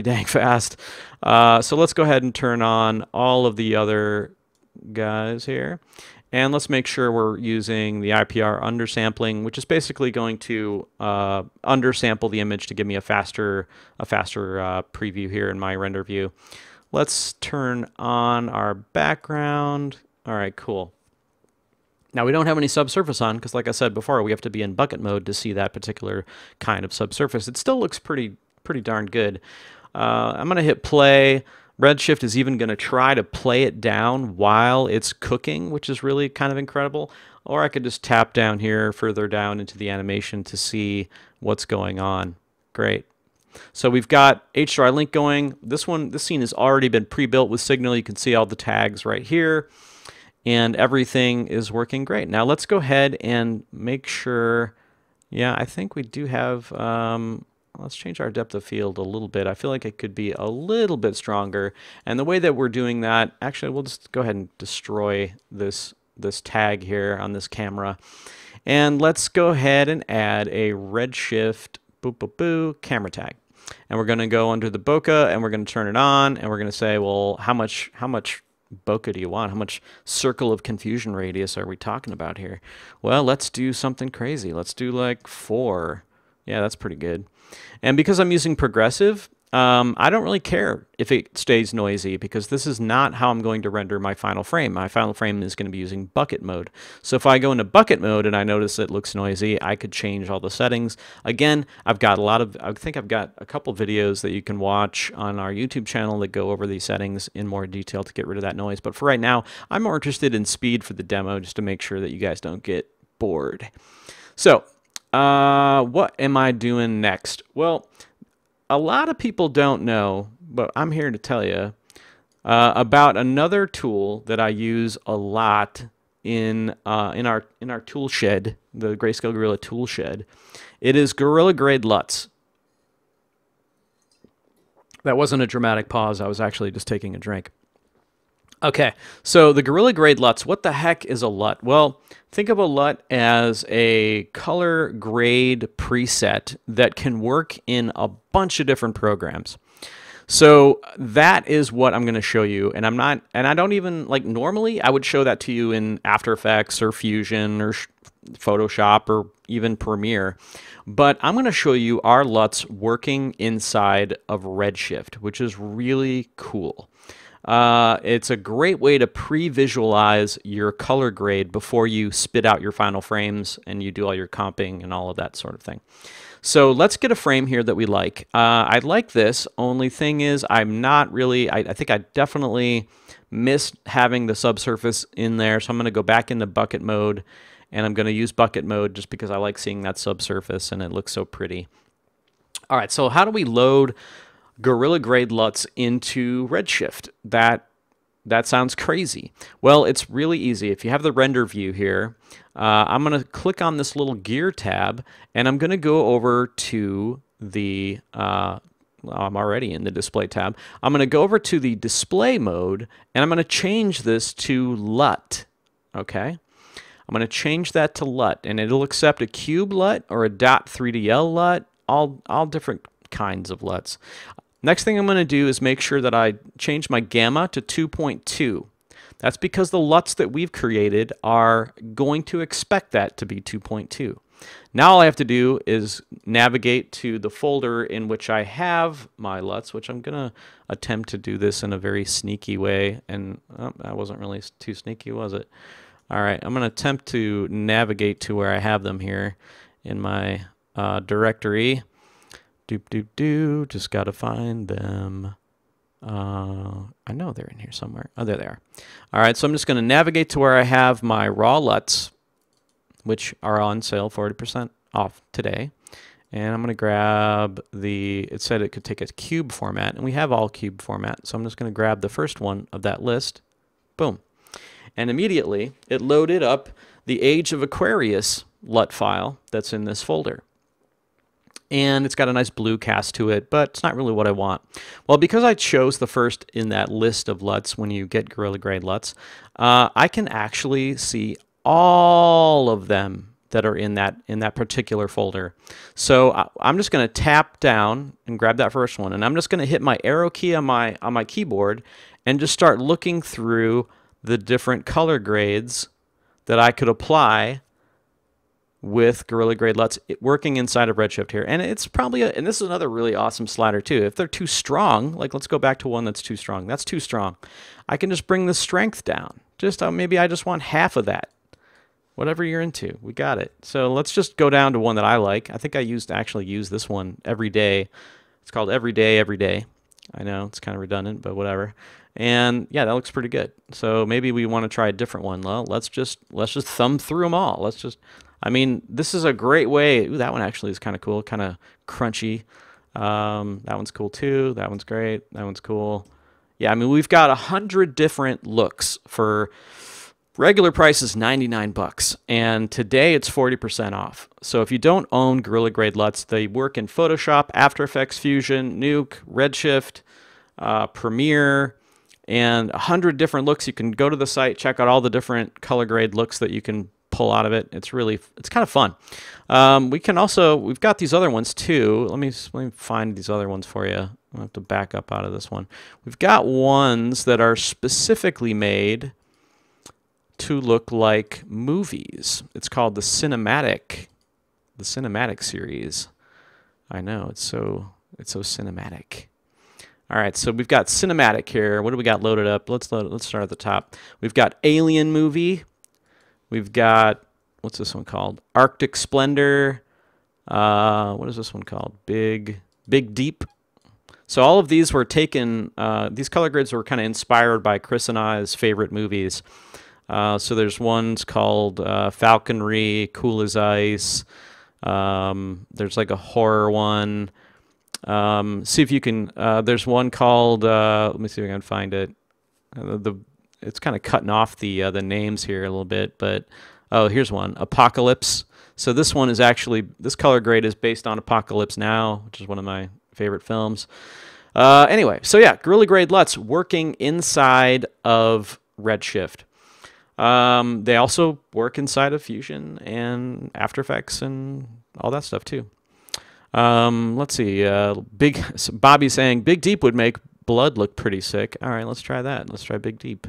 dang fast. So let's go ahead and turn on all of the other guys here. And let's make sure we're using the IPR undersampling, which is basically going to undersample the image to give me a faster preview here in my render view. Let's turn on our background. All right, cool. Now we don't have any subsurface on because, like I said before, we have to be in bucket mode to see that particular kind of subsurface. It still looks pretty darn good. I'm going to hit play. Redshift is even going to try to play it down while it's cooking, which is really kind of incredible. Or I could just tap down here further down into the animation to see what's going on. Great. So we've got HDRI Link going. This scene has already been pre-built with Signal. You can see all the tags right here. And everything is working great. Now let's go ahead and make sure, yeah, I think we do have, let's change our depth of field a little bit. I feel like it could be a little bit stronger. And the way that we're doing that, actually, we'll just go ahead and destroy this tag here on this camera. And let's go ahead and add a Redshift camera tag. And we're going to go under the bokeh and we're going to turn it on and we're going to say, well, how much bokeh do you want? How much circle of confusion radius are we talking about here? Well, let's do something crazy. Let's do like 4. Yeah, that's pretty good. And because I'm using progressive, I don't really care if it stays noisy because this is not how I'm going to render my final frame. My final frame is going to be using bucket mode. So if I go into bucket mode and I notice it looks noisy, I could change all the settings. Again, I think I've got a couple videos that you can watch on our YouTube channel that go over these settings in more detail to get rid of that noise. But for right now, I'm more interested in speed for the demo just to make sure that you guys don't get bored. So, what am I doing next? Well, a lot of people don't know, but I'm here to tell you about another tool that I use a lot in our tool shed, the Greyscalegorilla tool shed. It is Gorilla Grade LUTs. That wasn't a dramatic pause. I was actually just taking a drink. Okay, so the Gorilla Grade LUTs, what the heck is a LUT? Well, think of a LUT as a color grade preset that can work in a bunch of different programs. So that is what I'm going to show you, and I don't even, like, normally I would show that to you in After Effects or Fusion or Photoshop or even Premiere, but I'm going to show you our LUTs working inside of Redshift, which is really cool. It's a great way to pre-visualize your color grade before you spit out your final frames and you do all your comping and all of that sort of thing. So let's get a frame here that we like. I like this, only thing is I'm not really, I think I definitely missed having the subsurface in there, so I'm going to go back into bucket mode, and I'm going to use bucket mode just because I like seeing that subsurface and it looks so pretty. All right, so how do we load Gorilla Grade LUTs into Redshift? That sounds crazy. Well, it's really easy. If you have the render view here, I'm going to click on this little gear tab, and I'm going to go over to the, I'm already in the display tab. I'm going to go over to the display mode, and I'm going to change this to LUT, okay? I'm going to change that to LUT, and it'll accept a cube LUT or a .3DL LUT, all different kinds of LUTs. Next thing I'm going to do is make sure that I change my gamma to 2.2. That's because the LUTs that we've created are going to expect that to be 2.2. Now all I have to do is navigate to the folder in which I have my LUTs, which I'm going to attempt to do this in a very sneaky way. And that wasn't really too sneaky, was it? All right, I'm going to attempt to navigate to where I have them here in my directory. Just gotta find them. I know they're in here somewhere. Oh, there they are. All right, so I'm just gonna navigate to where I have my raw LUTs, which are on sale 40% off today. And I'm gonna grab it said it could take a cube format, and we have all cube format. So I'm just gonna grab the first one of that list. Boom. And immediately it loaded up the Age of Aquarius LUT file that's in this folder. And it's got a nice blue cast to it, but it's not really what I want. Well, because I chose the first in that list of LUTs when you get Gorilla Grade LUTs, I can actually see all of them that are in that particular folder. So I'm just going to tap down and grab that first one, and I'm just going to hit my arrow key on my keyboard and just start looking through the different color grades that I could apply with Gorilla Grade LUTs working inside of Redshift here. And it's probably, and this is another really awesome slider too. If they're too strong, like let's go back to one that's too strong. That's too strong. I can just bring the strength down. Just maybe I just want half of that. Whatever you're into, we got it. So let's just go down to one that I like. I think I actually use this one every day. It's called Every Day, Every Day. I know it's kind of redundant, but whatever. And yeah, that looks pretty good. So maybe we want to try a different one. Well, let's just thumb through them all. I mean, this is a great way. Ooh, that one actually is kind of cool, kind of crunchy. That one's cool too. That one's great. That one's cool. Yeah, I mean, we've got 100 different looks. For regular price is $99, and today it's 40% off. So if you don't own Gorilla Grade LUTs, they work in Photoshop, After Effects, Fusion, Nuke, Redshift, Premiere, and 100 different looks. You can go to the site, check out all the different color grade looks that you can pull out of it. It's kind of fun. We've got these other ones too. Let me find these other ones for you. I'll have to back up out of this one. We've got ones that are specifically made to look like movies. It's called the cinematic series. I know, it's so cinematic. All right, so we've got cinematic here. What do we got loaded up? Let's start at the top. We've got Alien movie. We've got, what's this one called? Arctic Splendor. What is this one called? Big Deep. So all of these were taken, these color grids were kind of inspired by Chris and I's favorite movies. So there's ones called Falconry, Cool as Ice. There's like a horror one. See if you can, there's one called, let me see if I can find it. It's kind of cutting off the names here a little bit, but oh, here's one, Apocalypse. So this one is actually, this color grade is based on Apocalypse Now, which is one of my favorite films. Anyway, so yeah, Gorilla Grade LUTs working inside of Redshift. They also work inside of Fusion and After Effects and all that stuff too. Let's see, Bobby's saying Big Deep would make blood look pretty sick. All right, let's try that. Let's try Big Deep.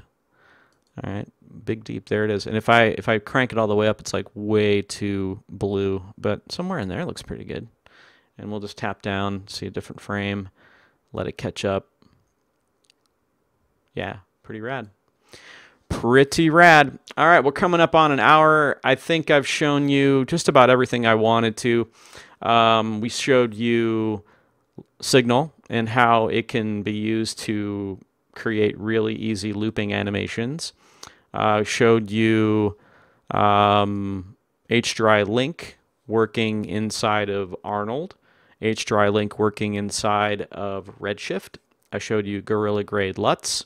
All right, Big Deep, there it is. And if I crank it all the way up, it's like way too blue, but somewhere in there it looks pretty good. And we'll just tap down, see a different frame, let it catch up. Yeah, pretty rad. Pretty rad. All right, we're coming up on an hour. I think I've shown you just about everything I wanted to. We showed you Signal and how it can be used to create really easy looping animations. Showed you HDRI Link working inside of Arnold. HDRI Link working inside of Redshift. I showed you Gorilla Grade LUTs.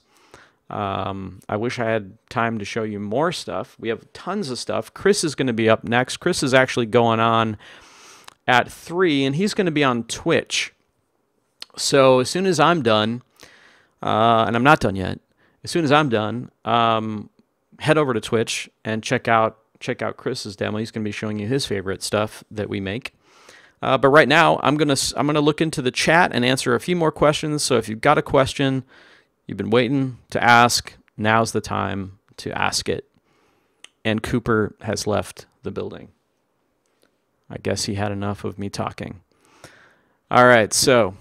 I wish I had time to show you more stuff. We have tons of stuff. Chris is going to be up next. Chris is actually going on at 3, and he's going to be on Twitch. So as soon as I'm done, and I'm not done yet, as soon as I'm done, head over to Twitch and check out Chris's demo. He's going to be showing you his favorite stuff that we make. But right now, I'm gonna look into the chat and answer a few more questions. So if you've got a question you've been waiting to ask, now's the time to ask it. And Cooper has left the building. I guess he had enough of me talking. All right, so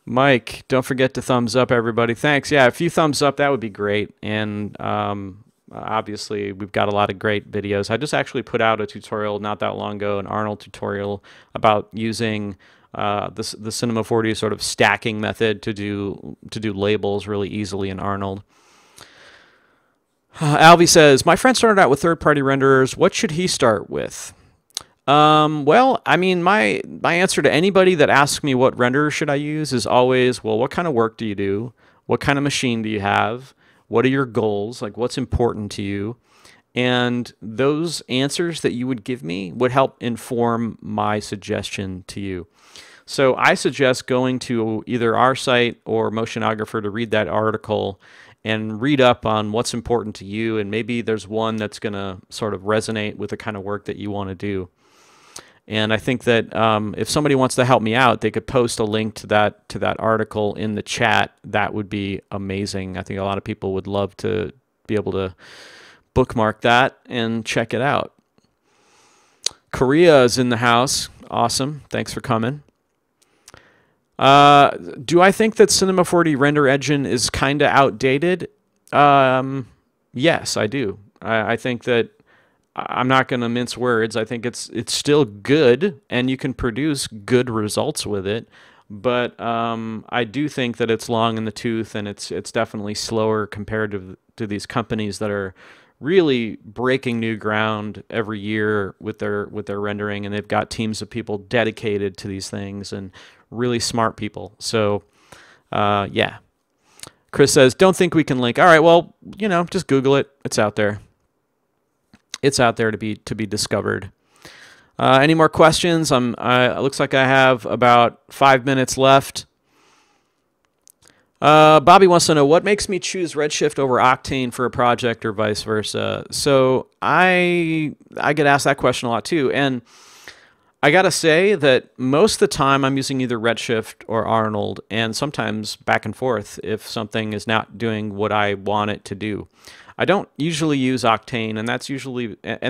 Mike, don't forget to thumbs up, everybody. Thanks. Yeah, a few thumbs up, that would be great. And obviously, we've got a lot of great videos. I just actually put out a tutorial not that long ago, an Arnold tutorial about using the Cinema 4D sort of stacking method to do labels really easily in Arnold. Alvy says, my friend started out with third-party renderers. What should he start with? Well, I mean, my answer to anybody that asks me what renderer should I use is always, well, what kind of work do you do? What kind of machine do you have? What are your goals? Like, what's important to you? And those answers that you would give me would help inform my suggestion to you. So I suggest going to either our site or Motionographer to read that article and read up on what's important to you, and maybe there's one that's going to sort of resonate with the kind of work that you want to do. And I think that if somebody wants to help me out, they could post a link to that article in the chat. That would be amazing. I think a lot of people would love to be able to bookmark that and check it out. Korea is in the house. Awesome. Thanks for coming. Do I think that Cinema 4D render engine is kind of outdated? Yes, I do. I think that I'm not going to mince words. I think it's still good, and you can produce good results with it. But I do think that it's long in the tooth, and it's definitely slower compared to these companies that are really breaking new ground every year with their rendering, and they've got teams of people dedicated to these things and really smart people. So yeah. Chris says, don't think we can link. All right, well, you know, just Google it. It's out there. It's out there to be discovered. Any more questions? It looks like I have about 5 minutes left. Bobby wants to know, what makes me choose Redshift over Octane for a project or vice versa? So I get asked that question a lot too, and I gotta say that most of the time I'm using either Redshift or Arnold, and sometimes back and forth if something is not doing what I want it to do. I don't usually use Octane, and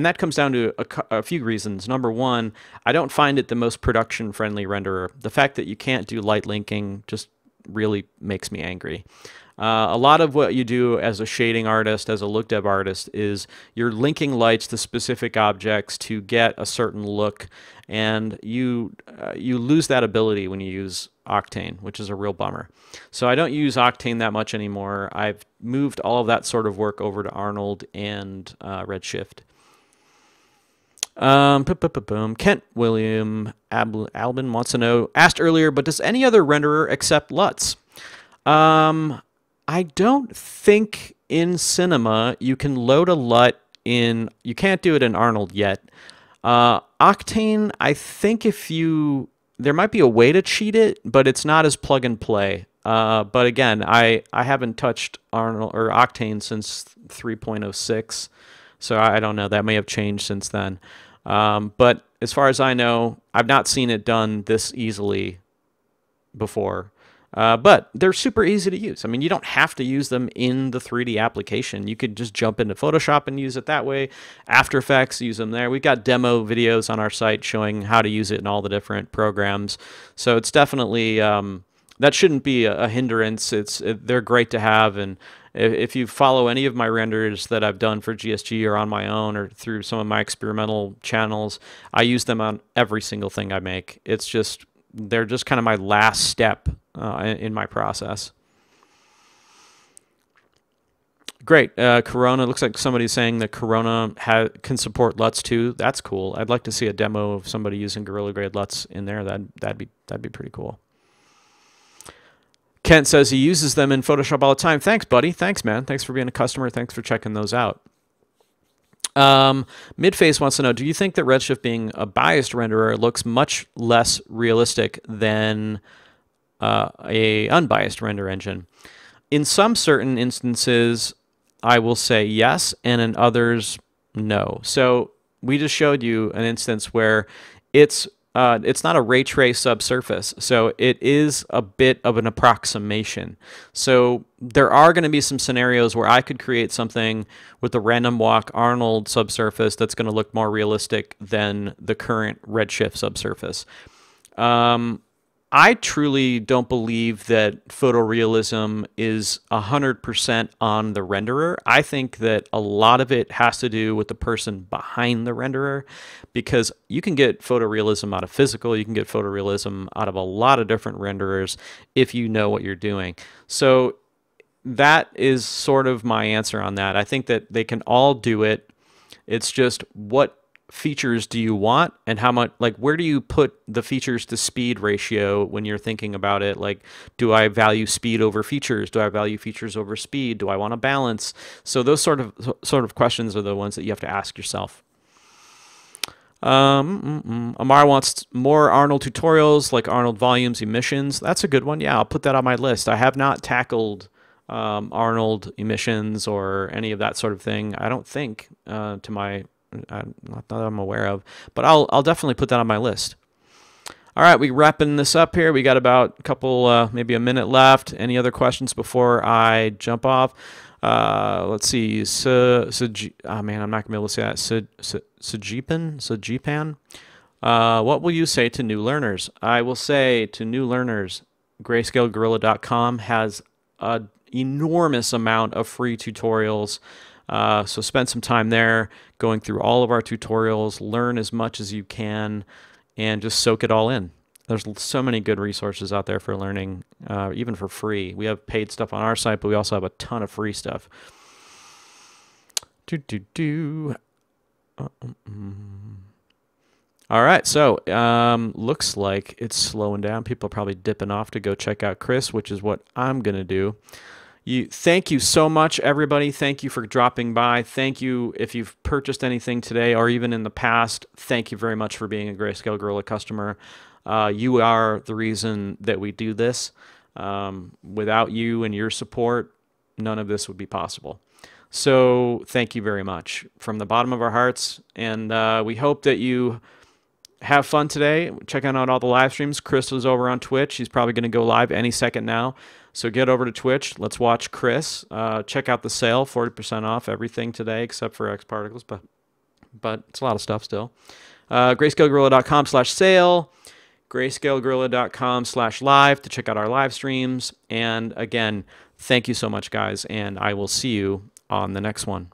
that comes down to a few reasons. Number one, I don't find it the most production-friendly renderer. The fact that you can't do light linking just really makes me angry. A lot of what you do as a shading artist, as a look dev artist, is you're linking lights to specific objects to get a certain look, and you lose that ability when you use Octane, which is a real bummer. So I don't use Octane that much anymore. I've moved all of that sort of work over to Arnold and Redshift. Kent William Albin wants to know, asked earlier, but does any other renderer accept LUTs? I don't think in Cinema you can load a LUT in, you can't do it in Arnold yet. Octane, I think there might be a way to cheat it, but it's not as plug and play. But again, I haven't touched Arnold or Octane since 3.06, so I don't know. That may have changed since then. But as far as I know, I've not seen it done this easily before. But they're super easy to use. I mean, you don't have to use them in the 3D application. You could just jump into Photoshop and use it that way. After Effects, use them there. We've got demo videos on our site showing how to use it in all the different programs. So it's definitely, that shouldn't be a hindrance. They're great to have. And if you follow any of my renders that I've done for GSG or on my own or through some of my experimental channels, I use them on every single thing I make. They're just kind of my last step in my process. Great. Corona, looks like somebody's saying that Corona can support LUTs too. That's cool. I'd like to see a demo of somebody using Gorilla Grade LUTs in there. That'd be pretty cool. Kent says he uses them in Photoshop all the time. Thanks, buddy. Thanks, man. Thanks for being a customer. Thanks for checking those out. Midface wants to know, do you think that Redshift being a biased renderer looks much less realistic than a unbiased render engine? In some certain instances, I will say yes, and in others, no. So we just showed you an instance where it's not a ray trace subsurface, so it is a bit of an approximation. So there are going to be some scenarios where I could create something with a random walk Arnold subsurface that's going to look more realistic than the current Redshift subsurface. I truly don't believe that photorealism is 100% on the renderer. I think that a lot of it has to do with the person behind the renderer, because you can get photorealism out of physical, you can get photorealism out of a lot of different renderers if you know what you're doing. So that is sort of my answer on that. I think that they can all do it. It's just what features do you want, and how much, like, where do you put the features to speed ratio when you're thinking about it? Like, do I value speed over features? Do I value features over speed? Do I want to balance? So those sort of questions are the ones that you have to ask yourself. Amar wants more Arnold tutorials, like Arnold volumes, emissions. That's a good one. Yeah, I'll put that on my list. I have not tackled Arnold emissions or any of that sort of thing, I don't think, to my not that I'm aware of, but I'll definitely put that on my list. All right, we wrapping this up here. We got about a couple, maybe a minute left. Any other questions before I jump off? Let's see. Oh man, I'm not gonna be able to say that. Sajipan. What will you say to new learners? I will say to new learners, GreyscaleGorilla.com has an enormous amount of free tutorials. So spend some time there going through all of our tutorials, learn as much as you can, and just soak it all in. There's so many good resources out there for learning, even for free. We have paid stuff on our site, but we also have a ton of free stuff. All right, so looks like it's slowing down. People are probably dipping off to go check out Chris, which is what I'm going to do. Thank you so much, everybody. Thank you for dropping by. Thank you if you've purchased anything today or even in the past. Thank you very much for being a Grayscale Gorilla customer. You are the reason that we do this. Without you and your support, none of this would be possible. So thank you very much from the bottom of our hearts. And we hope that you have fun today. Checking out all the live streams. Chris is over on Twitch. He's probably going to go live any second now. So get over to Twitch. Let's watch Chris. Check out the sale, 40% off everything today except for X Particles, but it's a lot of stuff still. GreyscaleGorilla.com/sale, GreyscaleGorilla.com/live to check out our live streams. And again, thank you so much, guys, and I will see you on the next one.